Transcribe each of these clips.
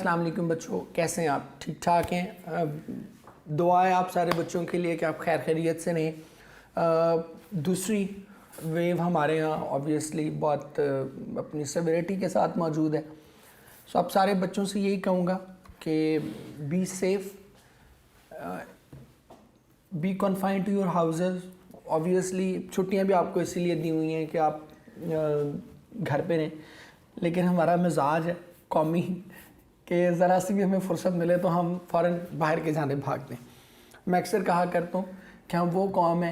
अस्सलाम वालेकुम बच्चों, कैसे हैं आप? ठीक ठाक हैं? दुआ है आप सारे बच्चों के लिए कि आप खैर खैरियत से रहें। दूसरी वेव हमारे यहाँ ऑब्वियसली बहुत अपनी सेवेरिटी के साथ मौजूद है। सो आप सारे बच्चों से यही कहूँगा कि be safe, be confined to your houses. Obviously छुट्टियाँ भी आपको इसीलिए दी हुई हैं कि आप घर पे रहें, लेकिन हमारा मिजाज है कौमी कि ज़रा सी भी हमें फुर्सत मिले तो हम फ़ौरन बाहर के जाने भागते हैं। मैं अक्सर कहा करता हूँ कि हम वो कौम है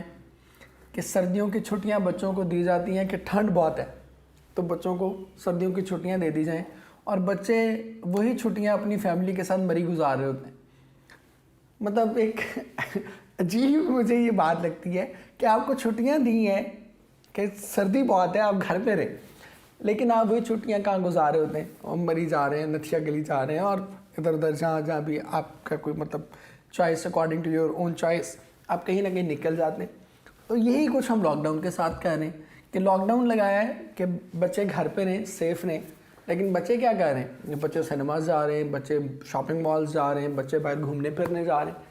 कि सर्दियों की छुट्टियाँ बच्चों को दी जाती हैं कि ठंड बहुत है तो बच्चों को सर्दियों की छुट्टियाँ दे दी जाएं, और बच्चे वही छुट्टियाँ अपनी फैमिली के साथ मरी गुजार रहे होते हैं। मतलब एक अजीब मुझे ये बात लगती है कि आपको छुट्टियाँ दी हैं कि सर्दी बहुत है, आप घर पे रहे, लेकिन आप वही छुट्टियाँ कहाँ गुजार रहे होते हैं? और मरी जा रहे हैं, नथिया गली जा रहे हैं, और इधर उधर जहाँ भी आपका कोई मतलब choice according to your own choice आप कहीं ना कहीं निकल जाते हैं। तो यही कुछ हम लॉकडाउन के साथ कह रहे हैं कि लॉकडाउन लगाया है कि बच्चे घर पे रहें, सेफ़ रहें, लेकिन बच्चे क्या कर रहे हैं? बच्चे सिनेमाज जा रहे हैं, बच्चे शॉपिंग मॉल्स जा रहे हैं, बच्चे बाहर घूमने फिरने जा रहे हैं।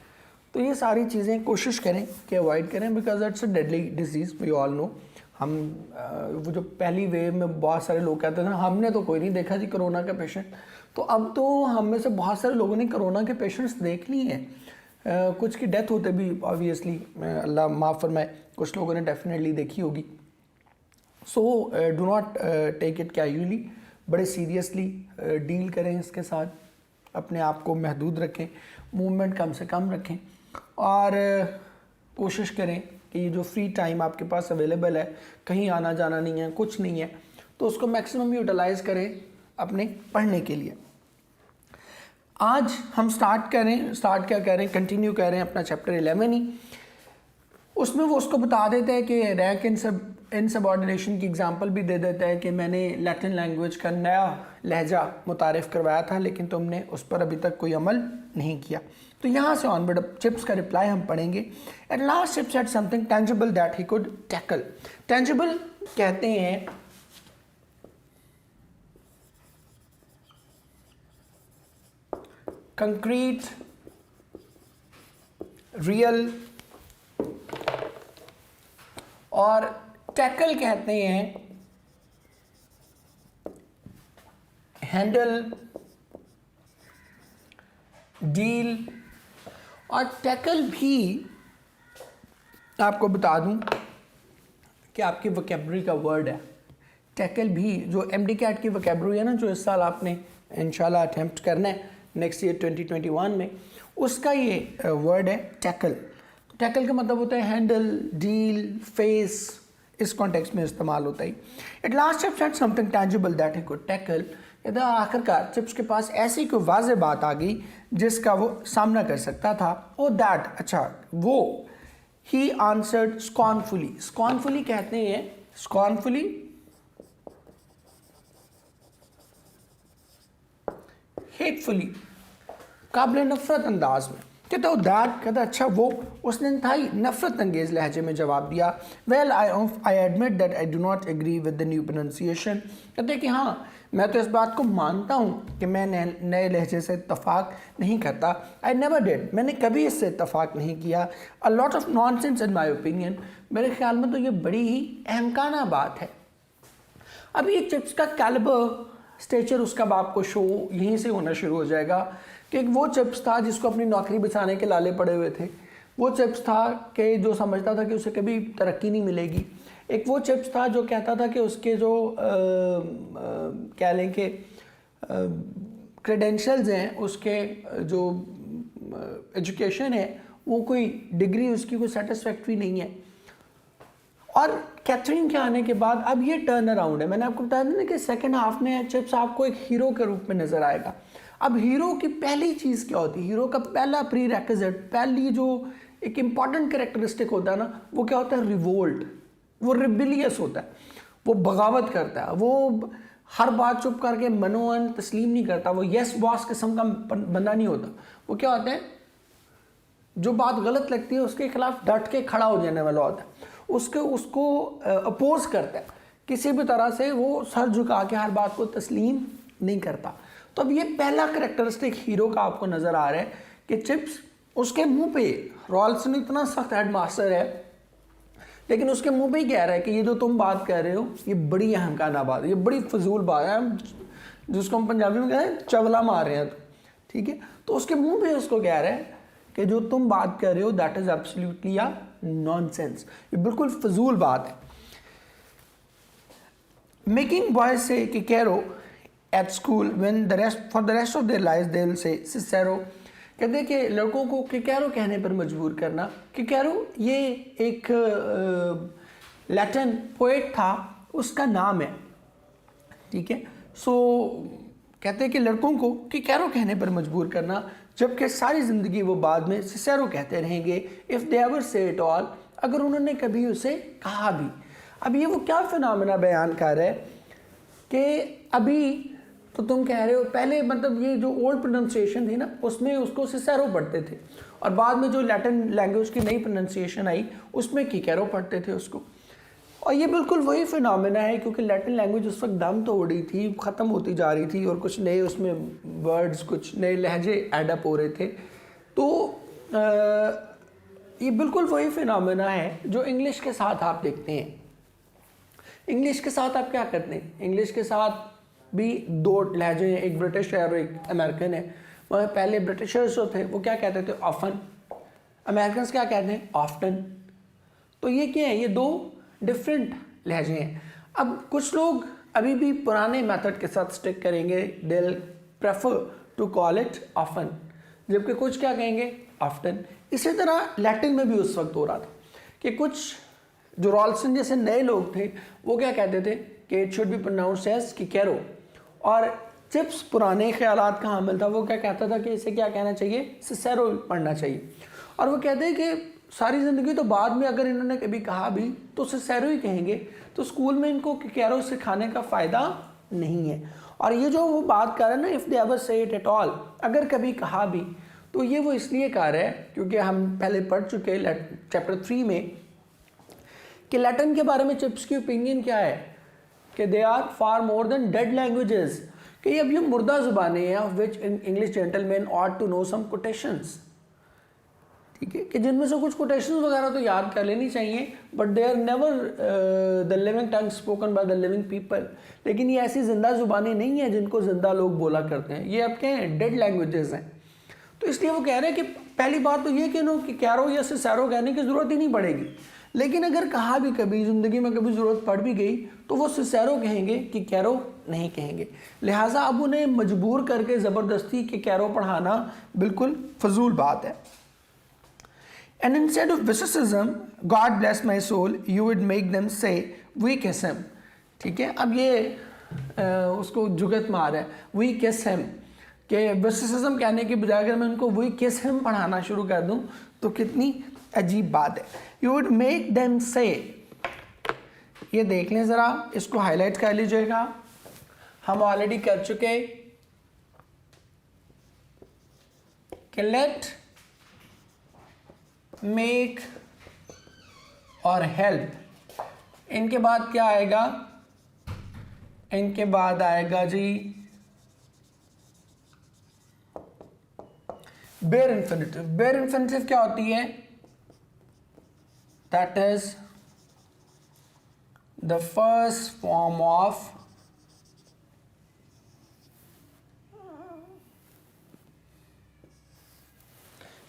तो ये सारी चीज़ें कोशिश करें कि अवॉइड करें, because it's a deadly disease, we all know. हम वो जो पहली वेव में बहुत सारे लोग कहते थे हमने तो कोई नहीं देखा जी कोरोना का पेशेंट, तो अब तो हम में से बहुत सारे लोगों ने कोरोना के पेशेंट्स देख लिए हैं। कुछ की डेथ होते भी ऑब्वियसली अल्लाह माफ़ फरमाए, कुछ लोगों ने डेफिनेटली देखी होगी। So do not take it casually, बड़े सीरियसली डील करें इसके साथ, अपने आप को महदूद रखें, मूवमेंट कम से कम रखें, और कोशिश करें कि ये जो फ्री टाइम आपके पास अवेलेबल है, कहीं आना जाना नहीं है, कुछ नहीं है, तो उसको मैक्सिमम यूटिलाइज़ करें अपने पढ़ने के लिए। आज हम स्टार्ट क्या कर रहे हैं, कंटिन्यू कर रहे हैं अपना चैप्टर 11 ही। उसमें वो उसको बता देते हैं कि रैंक इनसबऑर्डिनेशन की एग्जांपल भी दे देता है कि मैंने लैटिन लैंग्वेज का नया लहजा मुतारिफ़ करवाया था, लेकिन तुमने उस पर अभी तक कोई अमल नहीं किया। तो यहाँ से ऑनवर्ड चिप्स का रिप्लाई हम पढ़ेंगे। At last chips had something tangible that he could tackle. Tangible कहते हैं कंक्रीट, रियल, और टैकल कहते हैं हैंडल, डील। और टैकल भी आपको बता दूं कि आपकी वोकैबुलरी का वर्ड है। टैकल भी जो एमडी कैट की वोकैबुलरी है ना, जो इस साल आपने इंशाल्लाह अटेम्प्ट करना है नेक्स्ट ईयर 2021 में, उसका ये वर्ड है टैकल। टैकल का मतलब होता है हैंडल, डील, फेस, इस कॉन्टेक्स्ट में इस्तेमाल होता है। At last chips had something tangible that he could tackle. आखिरकार चिप्स के पास ऐसी कोई वाज़ेह बात आ गई जिसका वो सामना कर सकता था। ओ दैट, अच्छा वो, ही आंसर्ड स्कॉर्नफुली। स्कॉर्नफुली कहते हैं, स्कॉर्नफुली हेटफुली, काबिल नफरत अंदाज में। कहता हो दैट, कहता अच्छा वो, उसने इंतहाई नफरत अंगेज लहजे में जवाब दिया। Well I admit that I do not agree with the new pronunciation. कहते कि हाँ, मैं तो इस बात को मानता हूँ कि मैं नए लहजे से इत्तफाक नहीं करता। आई नेवर डिड, मैंने कभी इससे इत्तफाक नहीं किया। A lot of nonsense in my opinion, मेरे ख्याल में तो ये बड़ी ही अहमकाना बात है। अब ये चिप्स का कैलिबर, स्टेचर उसका आपको शो यहीं से होना शुरू हो जाएगा कि एक वो चिप्स था जिसको अपनी नौकरी बचाने के लाले पड़े हुए थे। वो चिप्स था कि जो समझता था कि उसे कभी तरक्की नहीं मिलेगी। एक वो चिप्स था जो कहता था कि उसके जो कह लें कि क्रेडेंशियल्स हैं, उसके जो एजुकेशन है, वो कोई डिग्री उसकी कोई सेटिस्फैक्ट्री नहीं है। और कैथरीन के आने के बाद अब ये टर्न अराउंड है। मैंने आपको बताया था ना कि सेकंड हाफ में चिप्स आपको एक हीरो के रूप में नज़र आएगा। अब हीरो की पहली चीज़ क्या होती है? हीरो का पहला प्री रेक्विजिट, पहली जो एक इम्पॉर्टेंट कैरेक्टरिस्टिक होता है ना, वो क्या होता है? रिवोल्ट। वो रिबिलियस होता है, वो बगावत करता है, वो हर बात चुप करके मनोअन तस्लीम नहीं करता, वो यस बॉस किस्म का बंदा नहीं होता। वो क्या होता है? जो बात गलत लगती है उसके खिलाफ डट के खड़ा हो जाने वाला होता है, उसको अपोज करता है, किसी भी तरह से वो सर झुका के हर बात को तस्लीम नहीं करता। तो अब ये पहला करेक्टरिस्टिक हीरो का आपको नज़र आ रहा है कि चिप्स उसके मुंह पे, रॉल्सन इतना सख्त हेडमास्टर है लेकिन उसके मुंह पे ही कह रहा है कि ये जो तुम बात कर रहे हो ये बड़ी अहमकाना बात है, ये बड़ी फजूल बात है, जिसको हम पंजाबी में कहते हैं चवला मार रहे हैं, ठीक है। तो उसके मुंह पे उसको कह रहा है कि जो तुम बात कर रहे हो that is absolutely a nonsense, ये बिल्कुल फजूल बात है। Making boys say Kikero at school when the rest for the rest of their lives they will say Cicero, कहते हैं कि लड़कों को किकेरो कहने पर मजबूर करना। किकेरो ये एक लैटिन पोएट था, उसका नाम है, ठीक है। सो कहते हैं कि लड़कों को किकेरो कहने पर मजबूर करना, जबकि सारी ज़िंदगी वो बाद में सिसेरो कहते रहेंगे इफ़ दे एवर से इट ऑल, अगर उन्होंने कभी उसे कहा भी। अब ये वो क्या फिनोमेना बयान कर रहा है कि अभी तो तुम कह रहे हो, पहले मतलब ये जो ओल्ड प्रोनाउंसिएशन थी ना उसमें उसको सिसेरो पढ़ते थे और बाद में जो लैटिन लैंग्वेज की नई प्रोनाउंसिएशन आई उसमें किकेरो पढ़ते थे उसको। और ये बिल्कुल वही फिनोमेना है क्योंकि लैटिन लैंग्वेज उस वक्त दम तोड़ रही थी, ख़त्म होती जा रही थी और कुछ नए उसमें वर्ड्स, कुछ नए लहजे एडअप हो रहे थे। तो ये बिल्कुल वही फिनोमेना है जो इंग्लिश के साथ आप देखते हैं। इंग्लिश के साथ आप क्या करते हैं, इंग्लिश के साथ भी दो लहजे हैं, एक ब्रिटिश है और एक अमेरिकन है। वह पहले ब्रिटिशर्स जो थे वो क्या कहते थे ऑफन, अमेरिकन क्या कहते हैं ऑफ्टन। तो ये क्या है, ये दो डिफरेंट लहजे हैं। अब कुछ लोग अभी भी पुराने मेथड के साथ स्टिक करेंगे, they will prefer to call it often, जबकि कुछ क्या कहेंगे ऑफ्टन। इसी तरह लैटिन में भी उस वक्त हो रहा था कि कुछ जो रॉल्सन जैसे नए लोग थे वो क्या कहते थे कि it should be pronounced as Kikero, और चिप्स पुराने ख्यालात का हामिल था, वो क्या कहता था कि इसे क्या कहना चाहिए, सिसेरो पढ़ना चाहिए। और वो कहते हैं कि सारी ज़िंदगी तो बाद में अगर इन्होंने कभी कहा भी तो सिसेरो ही कहेंगे, तो स्कूल में इनको किकेरो सिखाने का फ़ायदा नहीं है। और ये जो वो बात कर रहे हैं ना इफ़ दे एवर से इट एट ऑल, अगर कभी कहा भी तो ये वो इसलिए कह रहे हैं क्योंकि हम पहले पढ़ चुके चैप्टर 3 में कि लैटिन के बारे में चिप्स की ओपिनियन क्या है कि they are far more than dead languages, कि अब ये मुर्दा ज़ुबानें हैं of which English gentleman ought to know some quotations, ठीक है, कि जिनमें से कुछ कोटेशंस वगैरह तो याद कर लेनी चाहिए, but they are never the living tongue spoken by the living people. लेकिन ये ऐसी जिंदा ज़ुबानें नहीं हैं जिनको जिंदा लोग बोला करते हैं, ये अब क्या हैं, डेड लैंग्वेजेस हैं। तो इसलिए वो कह रहे हैं कि पहली बात तो ये कि नो कि कैरो या सिसेरो कहने की ज़रूरत ही नहीं पड़ेगी, लेकिन अगर कहा भी कभी ज़िंदगी में कभी ज़रूरत पड़ भी गई तो वो सिसेरो कहेंगे कि कैरो नहीं कहेंगे। लिहाजा अब उन्हें मजबूर करके ज़बरदस्ती कि कैरो पढ़ाना बिल्कुल फजूल बात है। And instead of witticism, God bless my soul, you would make them say we kiss him, ठीक है। अब ये उसको जुगत मार है we kiss him, कि witticism कहने की बजाय अगर मैं उनको we kiss him पढ़ाना शुरू कर दूं तो कितनी अजीब बात है। You would make them say, ये देख लें ज़रा, इसको हाईलाइट कर लीजिएगा, हम ऑलरेडी कर चुके कि let, मेक और हेल्प, इनके बाद क्या आएगा, इनके बाद आएगा जी बेयर इन्फिनिटिव। बेयर इन्फिनिटिव क्या होती है, that is the first form of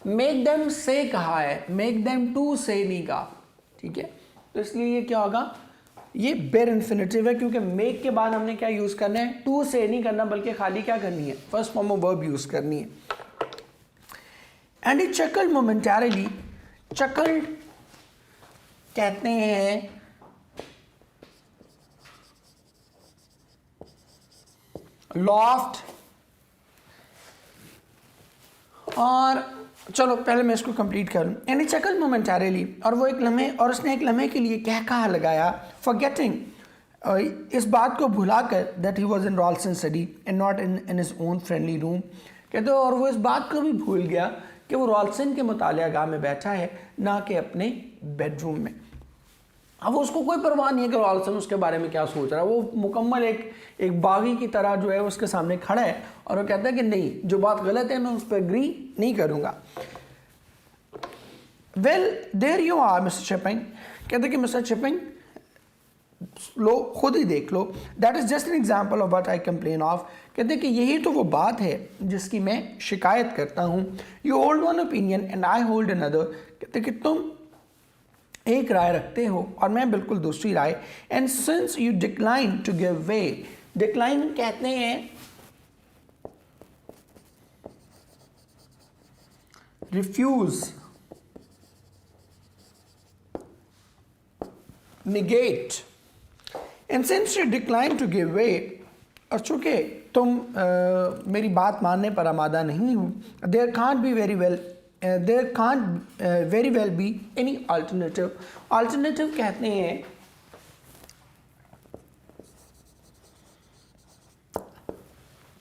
make them से कहा है, मेक देम टू से नहीं कहा, ठीक है। तो इसलिए ये क्या होगा, ये बेयर इन्फिनिटिव है क्योंकि मेक के बाद हमने क्या यूज करना है, टू से नहीं करना बल्कि खाली क्या करनी है, first form of verb use करनी है। एंड ही चकल्ड मोमेंटरीली, चकल्ड कहते हैं लॉफ्ट, और चलो पहले मैं इसको कंप्लीट कर लूँ। एंड ही चकल्ड मोमेंटरीली, और वो एक लम्हे, और उसने एक लम्हे के लिए कह कहा लगाया, फॉरगेटिंग, इस बात को भुलाकर that he was in Ralston study and not in his own friendly room, कहते और वो इस बात को भी भूल गया कि वो रॉल्सन के मुतालिया गाह में बैठा है, ना कि अपने बेडरूम में। अब उसको कोई परवाह नहीं है कि रॉल्सन उसके बारे में क्या सोच रहा है। वो मुकम्मल एक बागी की तरह जो है उसके सामने खड़ा है और वो कहता है कि नहीं, जो बात गलत है मैं उस पर एग्री नहीं करूँगा। Well there you are mister Chipping, कहते कि मिस्टर चिपिंग लो, खुद ही देख लो, that is just an example of what I complain of. कहते कि यही तो वो बात है जिसकी मैं शिकायत करता हूँ। You hold one opinion and I hold another, कहते कि तुम एक राय रखते हो और मैं बिल्कुल दूसरी राय। And since you decline to give way, decline कहते हैं refuse, negate, and since you decline to give way, और चूँकि तुम मेरी बात मानने पर आमादा नहीं हो, there can't very well be any alternative. Alternative कहते हैं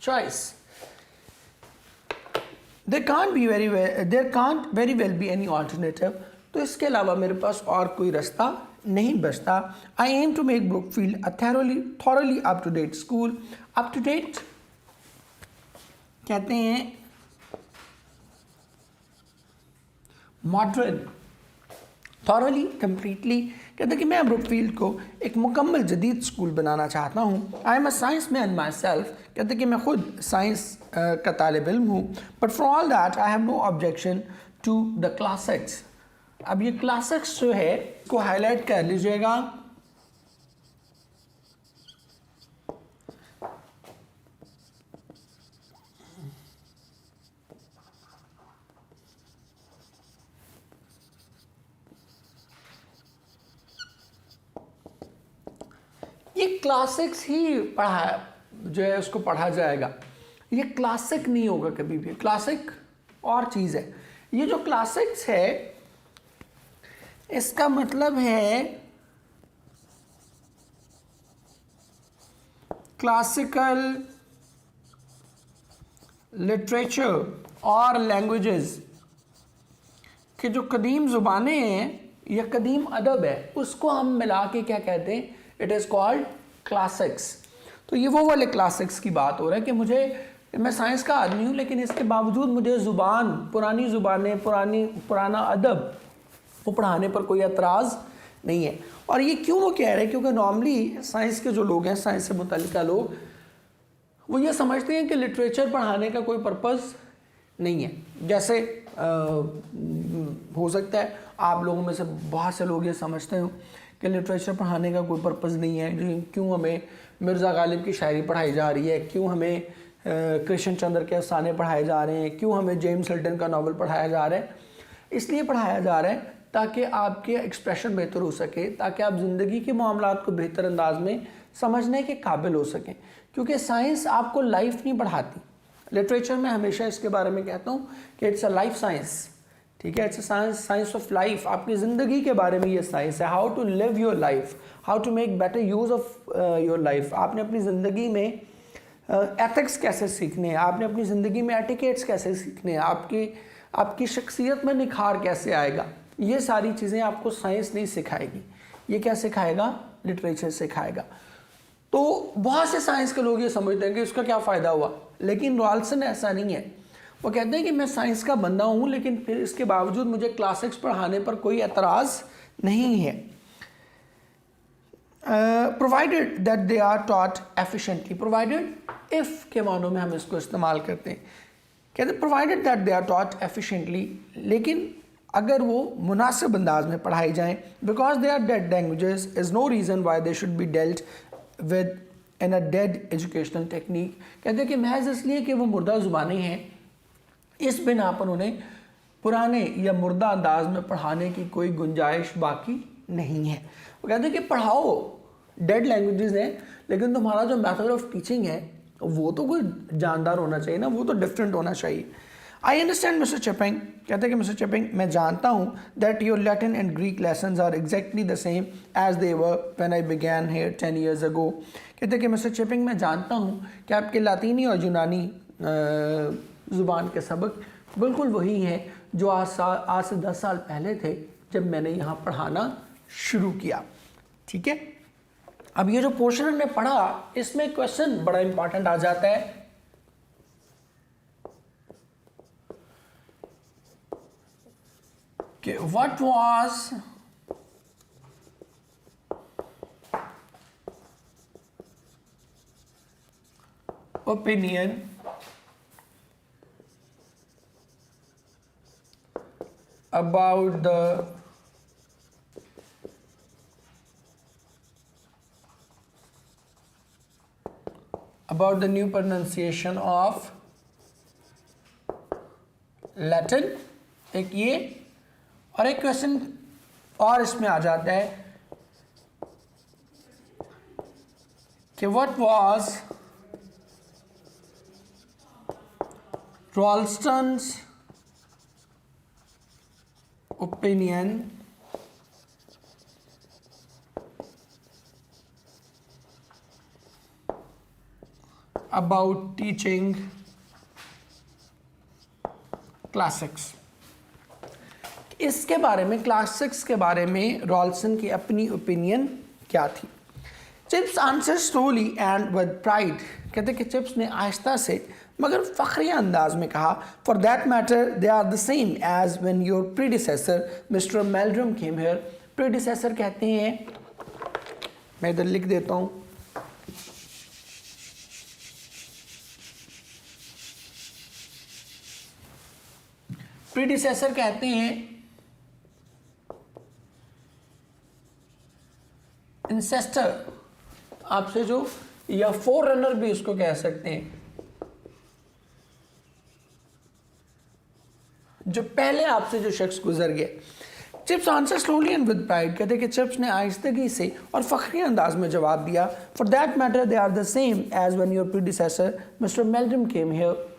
choice. There can't very well be any alternative. तो इसके अलावा मेरे पास और कोई रास्ता नहीं बचता। I aim to make Brookfield a thoroughly up to date school. Up to date कहते हैं मॉडर्न, thoroughly, completely, कहते हैं कि मैं ब्रुकफील्ड को एक मुकम्मल जदीद स्कूल बनाना चाहता हूँ। I am a science man my self, कहते हैं कि मैं खुद साइंस का तालिब इल्म हूँ। But for all that I have no objection to the classics. अब ये क्लासिक्स जो है इसको हाईलाइट कर लीजिएगा। ये क्लासिक्स ही पढ़ा जो है उसको पढ़ा जाएगा, ये क्लासिक नहीं होगा कभी भी। क्लासिक और चीज़ है। ये जो क्लासिक्स है इसका मतलब है क्लासिकल लिटरेचर और लैंग्वेजेस के जो कदीम ज़ुबानें हैं या कदीम अदब है, उसको हम मिला के क्या कहते हैं, इट इज़ कॉल्ड क्लासिक्स। तो ये वो वाले क्लासिक्स की बात हो रहा है कि मैं साइंस का आदमी हूँ लेकिन इसके बावजूद मुझे ज़ुबान, पुरानी ज़ुबानें, पुराना अदब वो पढ़ाने पर कोई एतराज़ नहीं है। और ये क्यों वो कह रहे हैं, क्योंकि नॉर्मली साइंस के जो लोग हैं, साइंस से मुतल्लिका लोग, वो ये समझते हैं कि लिटरेचर पढ़ाने का कोई पर्पज़ नहीं है। जैसे हो सकता है आप लोगों में से बहुत से लोग ये समझते हो कि लिटरेचर पढ़ाने का कोई पर्पज़ नहीं है, क्यों हमें मिर्ज़ा गालिब की शायरी पढ़ाई जा रही है, क्यों हमें कृष्ण चंद्र के अफसाने पढ़ाए जा रहे हैं, क्यों हमें जेम्स हिल्टन का नावल पढ़ाया जा रहा है। इसलिए पढ़ाया जा रहा है ताकि आपके एक्सप्रेशन बेहतर हो सके, ताकि आप ज़िंदगी के मामलात को बेहतर अंदाज में समझने के काबिल हो सकें। क्योंकि साइंस आपको लाइफ नहीं पढ़ाती। लिटरेचर में हमेशा इसके बारे में कहता हूँ कि इट्स अ लाइफ साइंस, ठीक है, it's a science of life. आपकी ज़िंदगी के बारे में ये साइंस है, how to live your life, how to make better use of your life. आपने अपनी ज़िंदगी में एथिक्स कैसे सीखने हैं, आपने अपनी ज़िंदगी में एटिकेट्स कैसे सीखने हैं, आपकी शख्सियत में निखार कैसे आएगा, ये सारी चीज़ें आपको साइंस नहीं सिखाएगी। ये क्या सिखाएगा, लिटरेचर सिखाएगा। तो बहुत से साइंस के लोग ये समझते हैं कि इसका क्या फ़ायदा हुआ, लेकिन रॉल्सन ऐसा नहीं है। वो कहते हैं कि मैं साइंस का बंदा हूँ लेकिन फिर इसके बावजूद मुझे क्लासिक्स पढ़ाने पर कोई एतराज़ नहीं है। Provided that they are taught efficiently, provided if के मानों में हम इसको इस्तेमाल करते हैं। कहते provided that they are taught efficiently, लेकिन अगर वो मुनासिब अंदाज में पढ़ाई जाएँ। Because they are dead languages is no reason why they should be dealt with in a dead educational technique. कहते हैं कि महज इसलिए कि वो मुर्दा ज़ुबानें हैं, इस बिना पर उन्हें पुराने या मुर्दा अंदाज में पढ़ाने की कोई गुंजाइश बाकी नहीं है। वो कहते हैं कि पढ़ाओ, डेड लैंग्वेजेस हैं, लेकिन तुम्हारा जो मेथड ऑफ टीचिंग है वो तो कोई जानदार होना चाहिए ना, वो तो डिफरेंट होना चाहिए। आई अंडरस्टैंड मिस्टर चिपिंग, कहते हैं कि मिस्टर चिपिंग मैं जानता हूँ that your Latin and Greek lessons are exactly the same as they were when I began here 10 years ago। कहते हैं कि मिस्टर चिपिंग मैं जानता हूँ कि आपके लातीनी और यूनानी ज़ुबान के सबक बिल्कुल वही हैं जो आज से 10 साल पहले थे जब मैंने यहाँ पढ़ाना शुरू किया। ठीक है, अब ये जो पोर्शन हमने पढ़ा इसमें क्वेश्चन बड़ा इंपॉर्टेंट आ जाता है कि what was opinion about the new pronunciation of Latin, एक ये, और एक क्वेश्चन और इसमें आ जाता है कि what was Ralston's opinion about teaching classics। इसके बारे में, क्लासिक्स के बारे में रॉल्सन की अपनी ओपिनियन क्या थी? Chips answer slowly and with pride, कहते कि चिप्स ने आहिस्ता से मगर फ़ख्रिया अंदाज में कहा, for that matter they are the same as when your predecessor mister Meldrum came here. Predecessor कहते हैं, मैं इधर लिख देता हूँ, प्रीडिसेसर कहते हैं इंसेस्टर, आपसे जो, या फोर रनर भी उसको कह सकते हैं, जो पहले आपसे जो शख्स गुजर गया। Chips answer slowly and with pride, कहते कि चिप्स ने आहिस्तगी से और फख्री अंदाज में जवाब दिया, for that matter they are the same as when your predecessor mister Meldrum came here.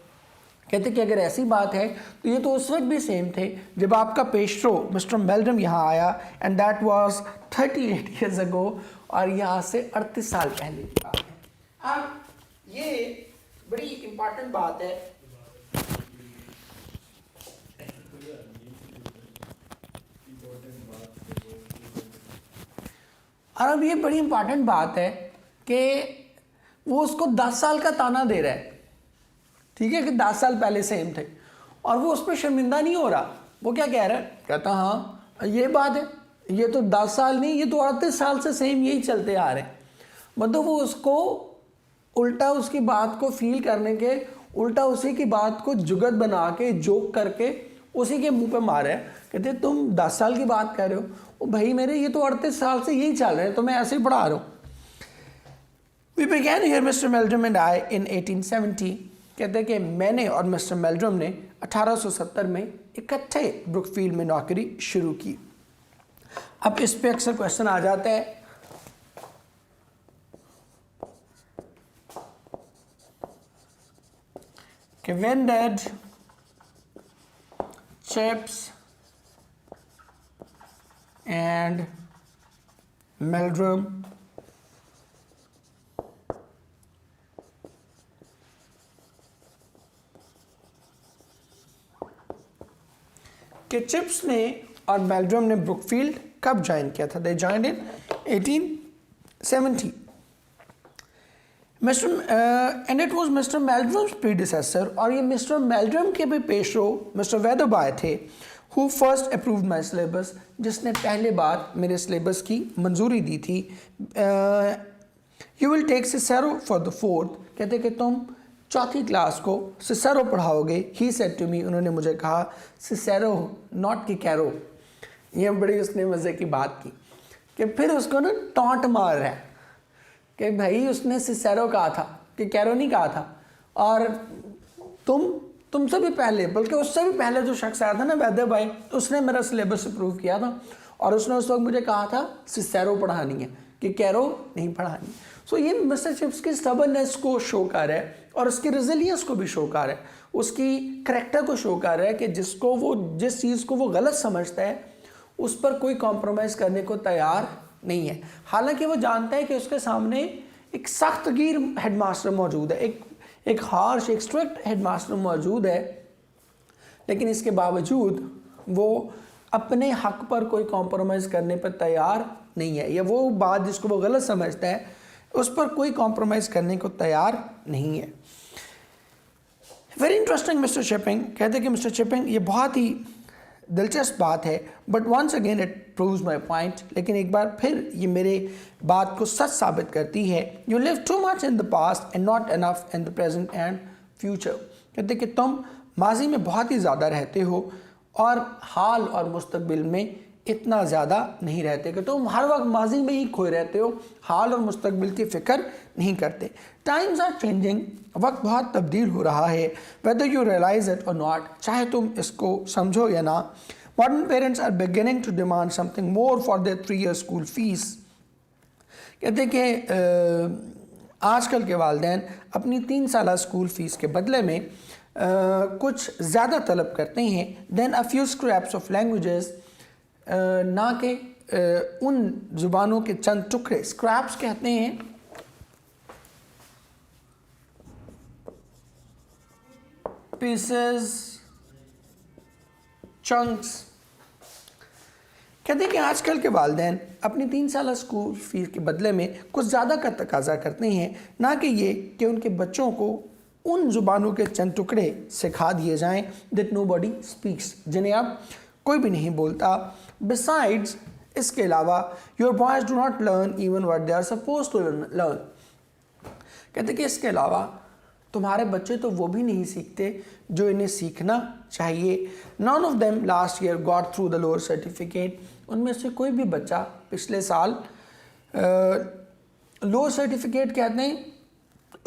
कहते कि अगर ऐसी बात है तो ये तो उस वक्त भी सेम थे जब आपका पेशरो मिस्टर मेल्ड्रम यहाँ आया, and that was 38 years ago, और यहाँ से 38 साल पहले की बात है। अब ये बड़ी इंपॉर्टेंट बात है, और अब ये बड़ी इंपॉर्टेंट बात है कि वो उसको 10 साल का ताना दे रहा है, ठीक है, कि 10 साल पहले सेम थे, और वो उस पर शर्मिंदा नहीं हो रहा। वो क्या कह रहा है, कहता हाँ ये बात है, ये तो 10 साल नहीं, ये तो 38 साल से सेम यही चलते आ रहे हैं। मतलब वो उसको उल्टा उसकी बात को फील करने के, उल्टा उसी की बात को जुगत बना के, जोक करके उसी के मुंह पे मारे है। कहते तुम 10 साल की बात कर रहे हो, ओ भाई मेरे ये तो 38 साल से यही चल रहे हैं, तो मैं ऐसे ही पढ़ा रहा हूँ। We began here Mr. Meldrum and I in 1870। कहते हैं कि मैंने और मिस्टर मेल्ड्रम ने 1870 में इकट्ठे ब्रुकफील्ड में नौकरी शुरू की। अब इस पे अक्सर क्वेश्चन आ जाता है कि when did Chips and Meldrum कि चिप्स ने और मेल्ड्रम ने ब्रुकफील्ड कब ज्वाइन किया था? They joined in 1870। And it was mister Meldrum's predecessor, और ये मिस्टर मेल्ड्रम के भी पेशरो मिस्टर वेदरबाय थे, who first approved my syllabus, जिसने पहले बार मेरे सिलेबस की मंजूरी दी थी। You will take Cicero for the fourth, कहते कि तुम चौथी क्लास को सिसेरो पढ़ाओगे। ही सेड टू मी, उन्होंने मुझे कहा, सिसेरो नॉट कि कैरो। ये बड़ी उसने मज़े की बात की कि फिर उसको ना टॉन्ट मार रहा है कि भाई उसने सिसेरो कहा था कि कैरो नहीं कहा था, और तुमसे भी पहले, बल्कि उससे भी पहले जो शख्स आया था ना वैद्य भाई, उसने मेरा सिलेबस अप्रूव किया था, और उसने उस वक्त मुझे कहा था सिसेरो पढ़ानी है कि कैरो नहीं पढ़ानी। सो ये मिस्टर चिप्स की स्टबर्ननेस को शो कर रहा है, और उसकी रेजिलियंस को भी शो कर रहा है, उसकी करैक्टर को शो कर रहा है कि जिसको वो, जिस चीज़ को वो गलत समझता है उस पर कोई कॉम्प्रोमाइज़ करने को तैयार नहीं है। हालांकि वो जानता है कि उसके सामने एक सख्तगीर हेडमास्टर मौजूद है, एक हार्श, एक स्ट्रिक्ट हेडमास्टर मौजूद है, लेकिन इसके बावजूद वो अपने हक पर कोई कॉम्प्रोमाइज़ करने पर तैयार नहीं है, या वो बात जिसको वो गलत समझता है उस पर कोई कॉम्प्रोमाइज़ करने को तैयार नहीं है। वेरी इंटरेस्टिंग मिस्टर चिपिंग कहते हैं कि मिस्टर चिपिंग ये बहुत ही दिलचस्प बात है, but once again it proves my point, लेकिन एक बार फिर ये मेरे बात को सच साबित करती है। You live too much in the past and not enough in the present and future. कहते कि तुम माजी में बहुत ही ज़्यादा रहते हो और हाल और मुस्तकबिल में इतना ज़्यादा नहीं रहते, कि तुम हर वक्त माजी में ही खोए रहते हो, हाल और मुस्तकबिल की फ़िक्र नहीं करते। टाइम्स आर चेंजिंग, वक्त बहुत तब्दील हो रहा है, whether you realize it or not, चाहे तुम इसको समझो या ना। Modern parents are beginning to demand something more for their 3 year school fees. कहते कि आजकल के वालिदैन अपनी 3 साल स्कूल फ़ीस के बदले में कुछ ज़्यादा तलब करते हैं than a few scraps of languages, ना कि उन ज़ुबानों के चंद टुकड़े। स्क्रैप्स कहते हैं पीसेस, चंक्स। कहते हैं कि आजकल के वालिदैन अपनी 3 साल स्कूल फीस के बदले में कुछ ज़्यादा का तकाजा करते हैं, ना कि ये कि उनके बच्चों को उन ज़ुबानों के चंद टुकड़े सिखा दिए जाएं दैट नोबडी स्पीक्स, जिन्हें अब कोई भी नहीं बोलता। बिसाइड्स, इसके अलावा your boys do not learn even what they are suppose to learn. कहते कि इसके अलावा तुम्हारे बच्चे तो वो भी नहीं सीखते जो इन्हें सीखना चाहिए। None of them last year got through the lower certificate. उनमें से कोई भी बच्चा पिछले साल लोअर सर्टिफिकेट कहते हैं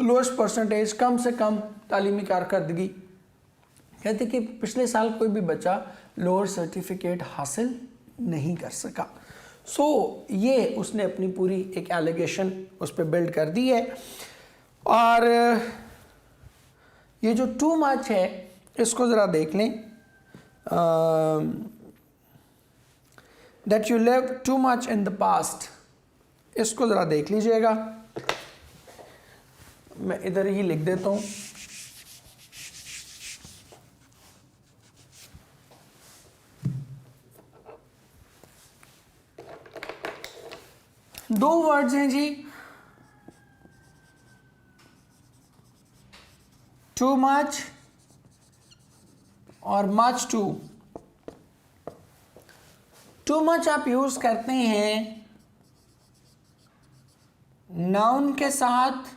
लोएस्ट परसेंटेज, कम से कम तालीमी कारकर्दगी। कहते कि पिछले साल कोई भी बच्चा लोअर सर्टिफिकेट हासिल नहीं कर सका। ये उसने अपनी पूरी एक एलिगेशन उस पर बिल्ड कर दी है। और ये जो टू मच है इसको ज़रा देख लें, that you live too much in the past, इसको ज़रा देख लीजिएगा। मैं इधर ही लिख देता हूँ। दो वर्ड्स हैं जी, टू मच और मच टू। टू मच आप यूज करते हैं नाउन के साथ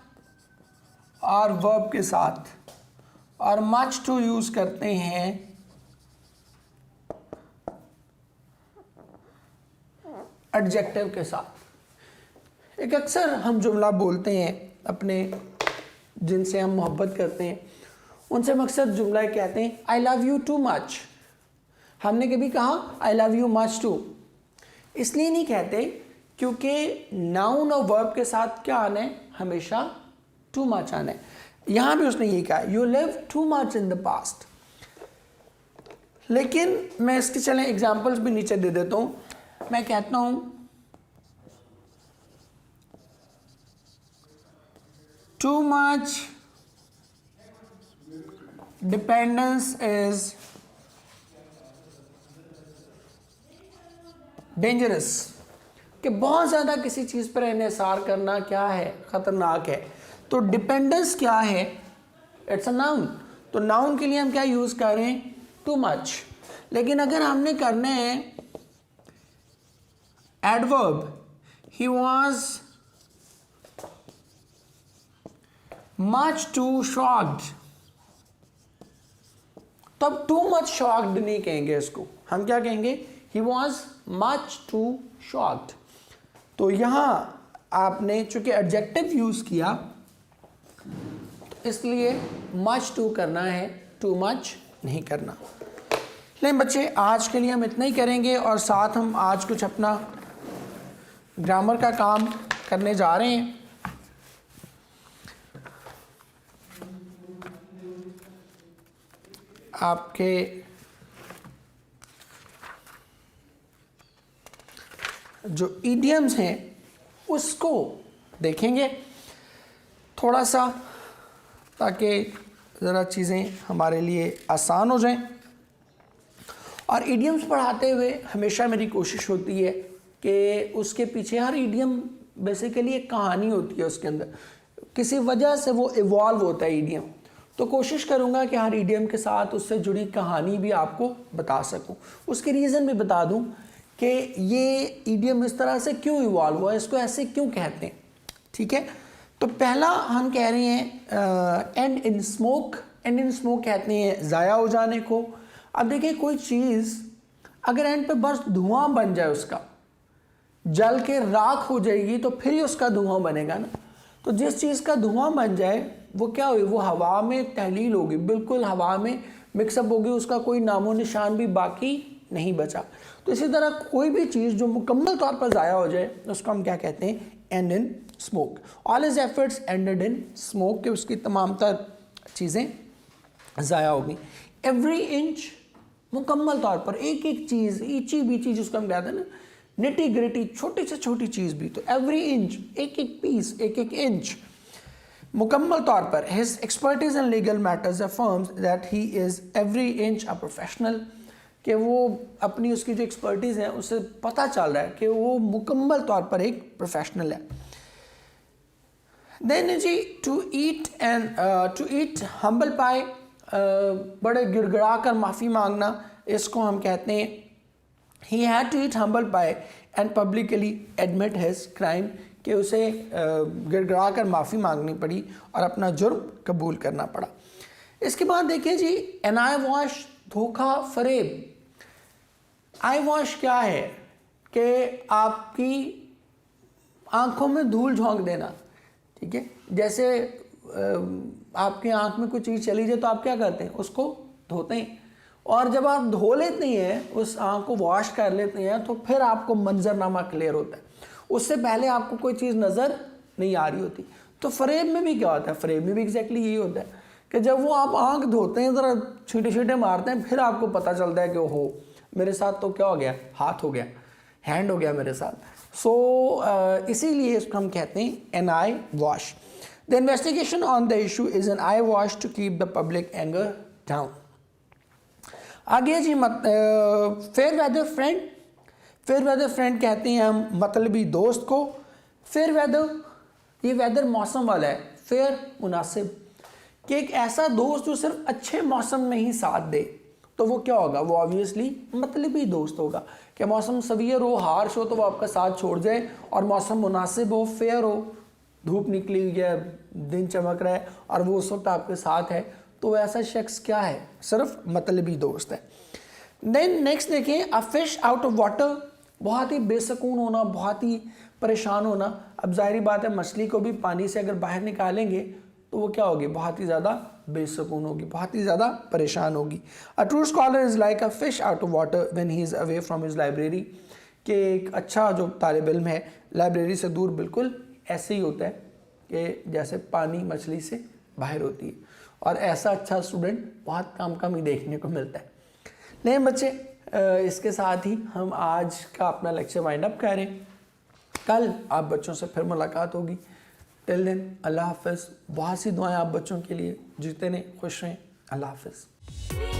और वर्ब के साथ, और मच टू यूज करते हैं एडजेक्टिव के साथ। एक अक्सर हम जुमला बोलते हैं अपने जिनसे हम मोहब्बत करते हैं, उनसे हम अक्सर जुमला कहते हैं I love you too much. हमने कभी कहा I love you much too, इसलिए नहीं कहते क्योंकि नाउन और वर्ब के साथ क्या आना है, हमेशा टू मच आना है। यहां भी उसने ये कहा you live too much in the past. लेकिन मैं इसके चलें एग्जाम्पल्स भी नीचे दे देता हूं। मैं कहता हूं too much dependence is dangerous, कि बहुत ज़्यादा किसी चीज़ पर इन्हिसार करना क्या है, ख़तरनाक है। तो डिपेंडेंस क्या है, इट्स अ नाउन। तो नाउन के लिए हम क्या यूज़ कर रहे हैं, टू मच। लेकिन अगर हमने करने हैं adverb, he was much too shocked, तो अब टू मच शॉक्ड नहीं कहेंगे इसको, हम क्या कहेंगे, he was much too shocked. तो यहां आपने चूंकि एडजेक्टिव यूज किया तो इसलिए मच टू करना है, टू मच नहीं करना। लेकिन बच्चे आज के लिए हम इतना ही करेंगे, और साथ हम आज कुछ अपना ग्रामर का काम करने जा रहे हैं। आपके जो इडियम्स हैं उसको देखेंगे थोड़ा सा, ताकि ज़रा चीज़ें हमारे लिए आसान हो जाएं। और इडियम्स पढ़ाते हुए हमेशा मेरी कोशिश होती है कि उसके पीछे हर ईडियम बेसिकली एक कहानी होती है, उसके अंदर किसी वजह से वो इवॉल्व होता है ईडियम। तो कोशिश करूँगा कि हर ईडियम के साथ उससे जुड़ी कहानी भी आपको बता सकूँ, उसके रीज़न भी बता दूँ कि ये ईडियम इस तरह से क्यों इवॉल्व हुआ, इसको ऐसे क्यों कहते हैं। ठीक है, तो पहला हम कह रहे हैं and in smoke. And in smoke कहते हैं ज़ाया हो जाने को। अब देखिए कोई चीज़ अगर एंड पे बस धुआं बन जाए, उसका जल के राख हो जाएगी तो फिर ही उसका धुआं बनेगा ना। तो जिस चीज़ का धुआं बन जाए वो क्या हुई, वो हवा में तहलील होगी, बिल्कुल हवा में मिक्सअप होगी, उसका कोई नामो निशान भी बाकी नहीं बचा। तो इसी तरह कोई भी चीज़ जो मुकम्मल तौर पर ज़ाया हो जाए उसको हम क्या कहते हैं, and in smoke. All his efforts ended in smoke, कि उसकी तमाम तर चीज़ें ज़ाया हो गई। एवरी इंच, मुकम्मल तौर पर एक एक चीज़, ईची बीची जिसको हम कहते हैं ना, निटी ग्रिटी, छोटी से छोटी चीज़ भी। तो एवरी इंच, एक एक पीस, एक एक इंच, मुकम्मल तौर पर। His expertise in legal matters affirms that he is every inch a professional, कि वो अपनी उसकी जो एक्सपर्टीज़ है उससे पता चल रहा है कि वो मुकम्मल तौर पर एक प्रोफेशनल है। देन जी टू ईट हम्बल पाई, बड़े गिड़गिड़ा कर माफ़ी मांगना, इसको हम कहते हैं he had to eat humble pie and publicly admit his crime, कि उसे गिड़गिड़ा कर माफ़ी मांगनी पड़ी और अपना जुर्म कबूल करना पड़ा। इसके बाद देखिए जी एन आई वॉश, धोखा फरेब। आई वॉश क्या है कि आपकी आंखों में धूल झोंक देना। ठीक है, जैसे आपकी आंख में कोई चीज़ चली जाए तो आप क्या करते हैं, उसको धोते हैं, और जब आप धो लेते हैं, उस आंख को वॉश कर लेते हैं, तो फिर आपको मंजरनामा क्लियर होता है। उससे पहले आपको कोई चीज़ नज़र नहीं आ रही होती। तो फरेब में भी क्या होता है, फरेब में भी एग्जैक्टली यही होता है कि जब वो आप आंख धोते हैं, ज़रा छींटे छींटे मारते हैं, फिर आपको पता चलता है कि ओहो मेरे साथ तो क्या हो गया, हाथ हो गया, हैंड हो गया मेरे साथ। सो इसीलिए इसको हम कहते हैं an eye wash. The investigation on the issue is an eye wash to keep the public anger down. आगे जी fair weather friend. Fair weather friend कहते हैं हम मतलबी दोस्त को। फेयर वेदर, ये वेदर मौसम वाला है, फेयर मुनासिब, कि एक ऐसा दोस्त जो सिर्फ अच्छे मौसम में ही साथ दे, तो वो क्या होगा, वो ऑब्वियसली मतलबी दोस्त होगा। कि मौसम सवियर हो, हार्श हो तो वो आपका साथ छोड़ जाए, और मौसम मुनासिब हो, फेयर हो, धूप निकली हुई है, दिन चमक रहा है और वो उस वक्त आपके साथ है, तो ऐसा शख्स क्या है, सिर्फ मतलबी दोस्त है। देन नेक्स्ट देखिए a fish out of water, बहुत ही बेसकून होना, बहुत ही परेशान होना। अब जाहिर बात है मछली को भी पानी से अगर बाहर निकालेंगे तो वो क्या होगी, बहुत ही ज़्यादा बेसकून होगी, बहुत ही ज़्यादा परेशान होगी। A true scholar is like a fish out of water when he is away from his library, कि एक अच्छा जो तालिब इल्म है लाइब्रेरी से दूर बिल्कुल ऐसे ही होता है कि जैसे पानी मछली से बाहर होती है, और ऐसा अच्छा स्टूडेंट बहुत कम ही देखने को मिलता है। लेकिन बच्चे इसके साथ ही हम आज का अपना लेक्चर वाइंड अप करें। कल आप बच्चों से फिर मुलाकात होगी। टिल देन अल्लाह हाफ़िज़। बहुत सी दुआएं आप बच्चों के लिए, जीते रहें, खुश रहें। अल्लाह हाफ़िज़।